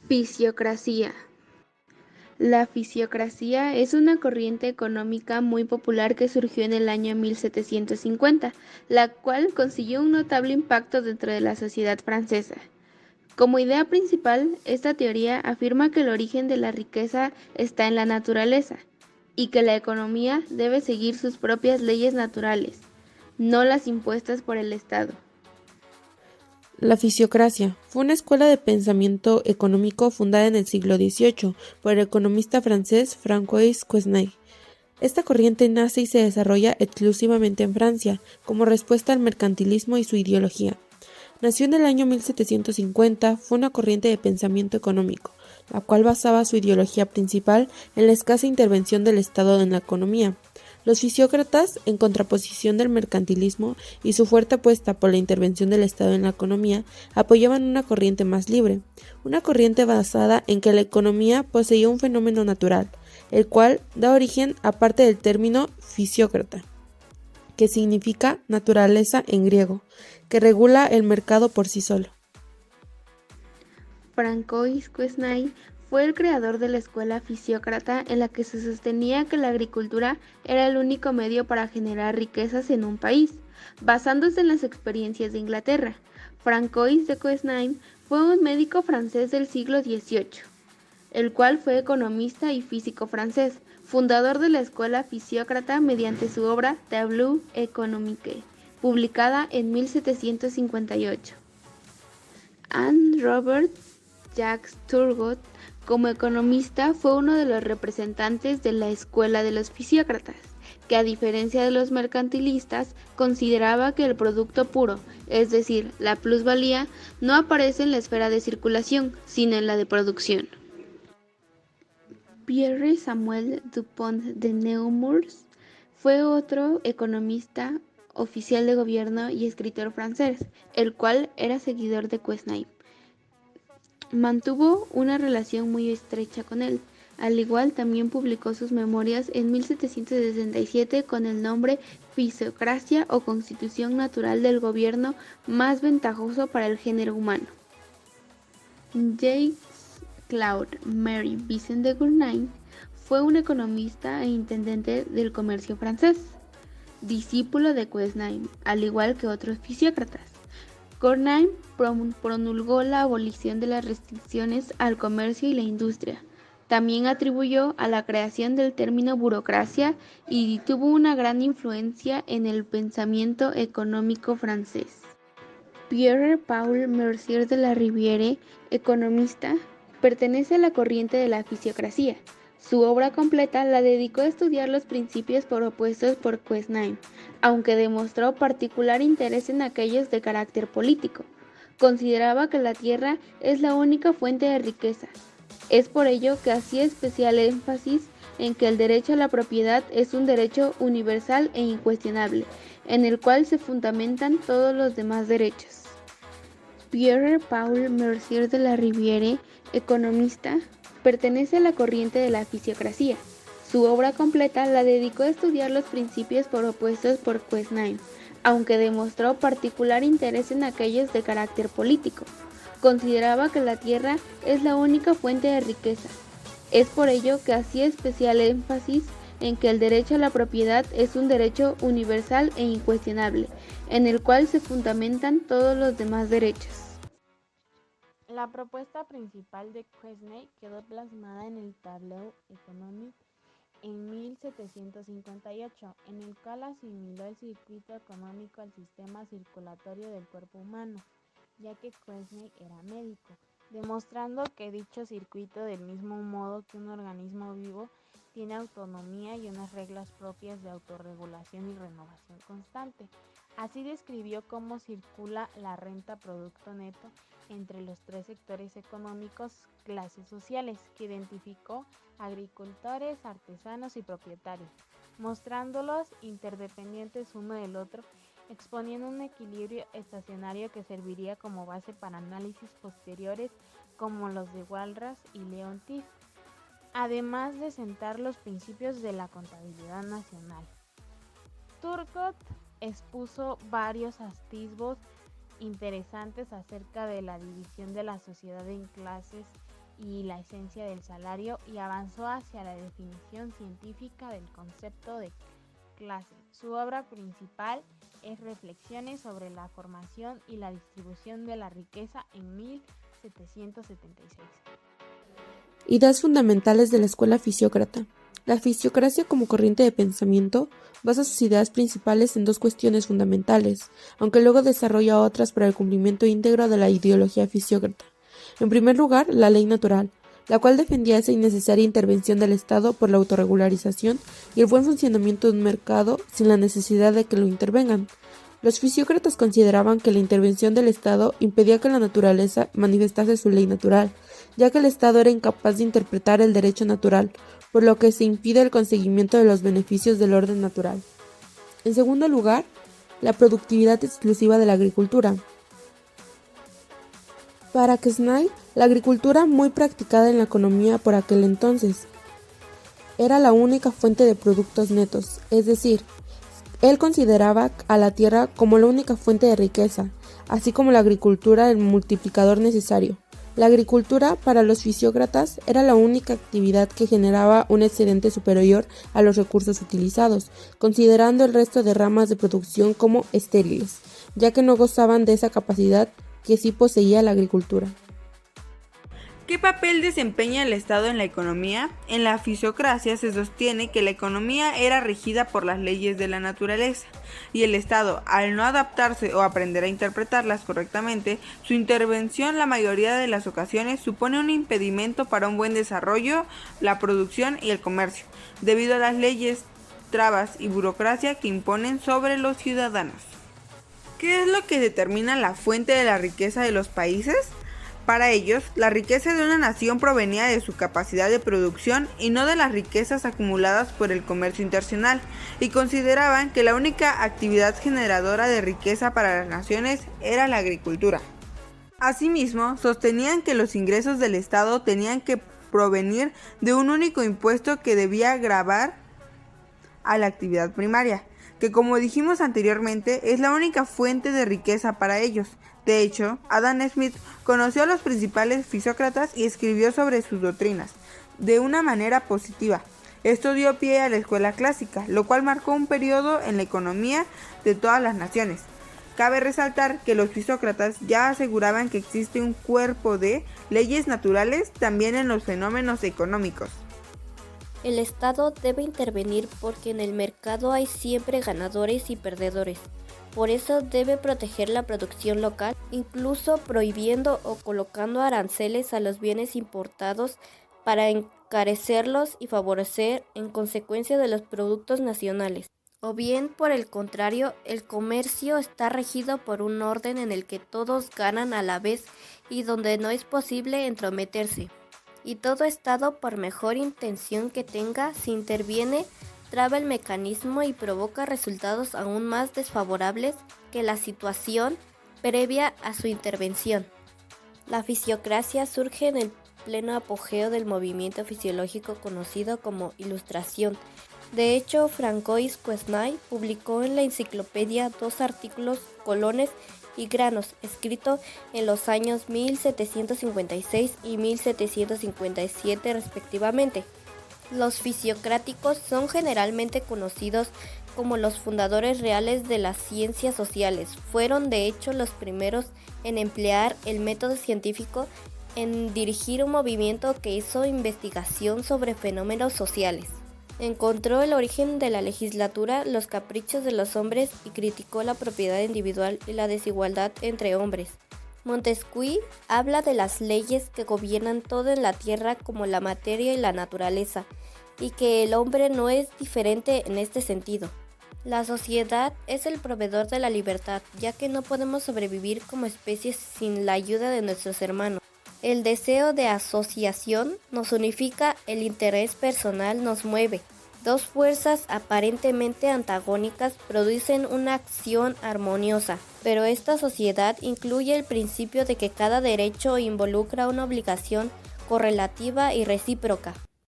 Fisiocracia. La fisiocracia es una corriente económica muy popular que surgió en el año 1750, la cual consiguió un notable impacto dentro de la sociedad francesa. Como idea principal, esta teoría afirma que el origen de la riqueza está en la naturaleza y que la economía debe seguir sus propias leyes naturales, no las impuestas por el Estado. La fisiocracia fue una escuela de pensamiento económico fundada en el siglo XVIII por el economista francés François Quesnay. Esta corriente nace y se desarrolla exclusivamente en Francia, como respuesta al mercantilismo y su ideología. Nació en el año 1750, fue una corriente de pensamiento económico, la cual basaba su ideología principal en la escasa intervención del Estado en la economía. Los fisiócratas, en contraposición del mercantilismo y su fuerte apuesta por la intervención del Estado en la economía, apoyaban una corriente más libre, una corriente basada en que la economía poseía un fenómeno natural, el cual da origen a parte del término fisiócrata, que significa naturaleza en griego, que regula el mercado por sí solo. François Quesnay fue el creador de la escuela fisiócrata en la que se sostenía que la agricultura era el único medio para generar riquezas en un país, basándose en las experiencias de Inglaterra. François de Quesnay fue un médico francés del siglo XVIII, el cual fue economista y físico francés, fundador de la escuela fisiócrata mediante su obra Tableau économique, publicada en 1758. Anne Robert Jacques Turgot, como economista, fue uno de los representantes de la escuela de los fisiócratas, que a diferencia de los mercantilistas, consideraba que el producto puro, es decir, la plusvalía, no aparece en la esfera de circulación, sino en la de producción. Pierre Samuel Dupont de Nemours fue otro economista, oficial de gobierno y escritor francés, el cual era seguidor de Quesnay. Mantuvo una relación muy estrecha con él. Al igual, también publicó sus memorias en 1767 con el nombre Fisiocracia o Constitución Natural del Gobierno más ventajoso para el género humano. Jacques Claude Marie Vincent de Gournay fue un economista e intendente del comercio francés, discípulo de Quesnay, al igual que otros fisiócratas. Gournay promulgó la abolición de las restricciones al comercio y la industria. También atribuyó a la creación del término burocracia y tuvo una gran influencia en el pensamiento económico francés. Pierre-Paul Mercier de la Rivière, economista, pertenece a la corriente de la fisiocracia. Su obra completa la dedicó a estudiar los principios propuestos por Quesnay, aunque demostró particular interés en aquellos de carácter político. Consideraba que la tierra es la única fuente de riqueza. Es por ello que hacía especial énfasis en que el derecho a la propiedad es un derecho universal e incuestionable, en el cual se fundamentan todos los demás derechos. Pierre-Paul Mercier de la Rivière, economista, pertenece a la corriente de la fisiocracia. Su obra completa la dedicó a estudiar los principios propuestos por Quesnay, aunque demostró particular interés en aquellos de carácter político. Consideraba que la tierra es la única fuente de riqueza. Es por ello que hacía especial énfasis en que el derecho a la propiedad es un derecho universal e incuestionable, en el cual se fundamentan todos los demás derechos. La propuesta principal de Quesnay quedó plasmada en el Tableau économique en 1758, en el cual asimiló el circuito económico al sistema circulatorio del cuerpo humano, ya que Quesnay era médico, demostrando que dicho circuito, del mismo modo que un organismo vivo, tiene autonomía y unas reglas propias de autorregulación y renovación constante. Así describió cómo circula la renta producto neto entre los tres sectores económicos, clases sociales, que identificó agricultores, artesanos y propietarios, mostrándolos interdependientes uno del otro, exponiendo un equilibrio estacionario que serviría como base para análisis posteriores como los de Walras y Leontief, además de sentar los principios de la contabilidad nacional. Turgot expuso varios atisbos interesantes acerca de la división de la sociedad en clases y la esencia del salario y avanzó hacia la definición científica del concepto de clase. Su obra principal es Reflexiones sobre la formación y la distribución de la riqueza en 1776. Ideas fundamentales de la escuela fisiócrata. La fisiocracia como corriente de pensamiento basa sus ideas principales en dos cuestiones fundamentales, aunque luego desarrolla otras para el cumplimiento íntegro de la ideología fisiócrata. En primer lugar, la ley natural, la cual defendía esa innecesaria intervención del Estado por la autorregularización y el buen funcionamiento de un mercado sin la necesidad de que lo intervengan. Los fisiócratas consideraban que la intervención del Estado impedía que la naturaleza manifestase su ley natural, ya que el Estado era incapaz de interpretar el derecho natural, por lo que se impide el conseguimiento de los beneficios del orden natural. En segundo lugar, la productividad exclusiva de la agricultura. Para Quesnay, la agricultura, muy practicada en la economía por aquel entonces, era la única fuente de productos netos, es decir, él consideraba a la tierra como la única fuente de riqueza, así como la agricultura el multiplicador necesario. La agricultura, para los fisiócratas, era la única actividad que generaba un excedente superior a los recursos utilizados, considerando el resto de ramas de producción como estériles, ya que no gozaban de esa capacidad que sí poseía la agricultura. ¿Qué papel desempeña el Estado en la economía? En la fisiocracia se sostiene que la economía era regida por las leyes de la naturaleza, y el Estado, al no adaptarse o aprender a interpretarlas correctamente, su intervención la mayoría de las ocasiones supone un impedimento para un buen desarrollo, la producción y el comercio, debido a las leyes, trabas y burocracia que imponen sobre los ciudadanos. ¿Qué es lo que determina la fuente de la riqueza de los países? Para ellos, la riqueza de una nación provenía de su capacidad de producción y no de las riquezas acumuladas por el comercio internacional, y consideraban que la única actividad generadora de riqueza para las naciones era la agricultura. Asimismo, sostenían que los ingresos del Estado tenían que provenir de un único impuesto que debía gravar a la actividad primaria, que como dijimos anteriormente es la única fuente de riqueza para ellos. De hecho, Adam Smith conoció a los principales fisiócratas y escribió sobre sus doctrinas de una manera positiva. Esto dio pie a la escuela clásica, lo cual marcó un periodo en la economía de todas las naciones. Cabe resaltar que los fisiócratas ya aseguraban que existe un cuerpo de leyes naturales también en los fenómenos económicos. El Estado debe intervenir porque en el mercado hay siempre ganadores y perdedores. Por eso debe proteger la producción local, incluso prohibiendo o colocando aranceles a los bienes importados para encarecerlos y favorecer en consecuencia de los productos nacionales. O bien, por el contrario, el comercio está regido por un orden en el que todos ganan a la vez y donde no es posible entrometerse. Y todo Estado, por mejor intención que tenga, si interviene, traba el mecanismo y provoca resultados aún más desfavorables que la situación previa a su intervención. La fisiocracia surge en el pleno apogeo del movimiento fisiológico conocido como Ilustración. De hecho, Francois Quesnay publicó en la enciclopedia 2 artículos, Colones y Granos, escrito en los años 1756 y 1757 respectivamente. Los fisiocráticos son generalmente conocidos como los fundadores reales de las ciencias sociales. Fueron de hecho los primeros en emplear el método científico en dirigir un movimiento que hizo investigación sobre fenómenos sociales. Encontró el origen de la legislatura, los caprichos de los hombres y criticó la propiedad individual y la desigualdad entre hombres. Montesquieu habla de las leyes que gobiernan todo en la tierra como la materia y la naturaleza, y que el hombre no es diferente en este sentido. La sociedad es el proveedor de la libertad, ya que no podemos sobrevivir como especies sin la ayuda de nuestros hermanos. El deseo de asociación nos unifica, el interés personal nos mueve. Dos fuerzas aparentemente antagónicas producen una acción armoniosa, pero esta sociedad incluye el principio de que cada derecho involucra una obligación correlativa y recíproca.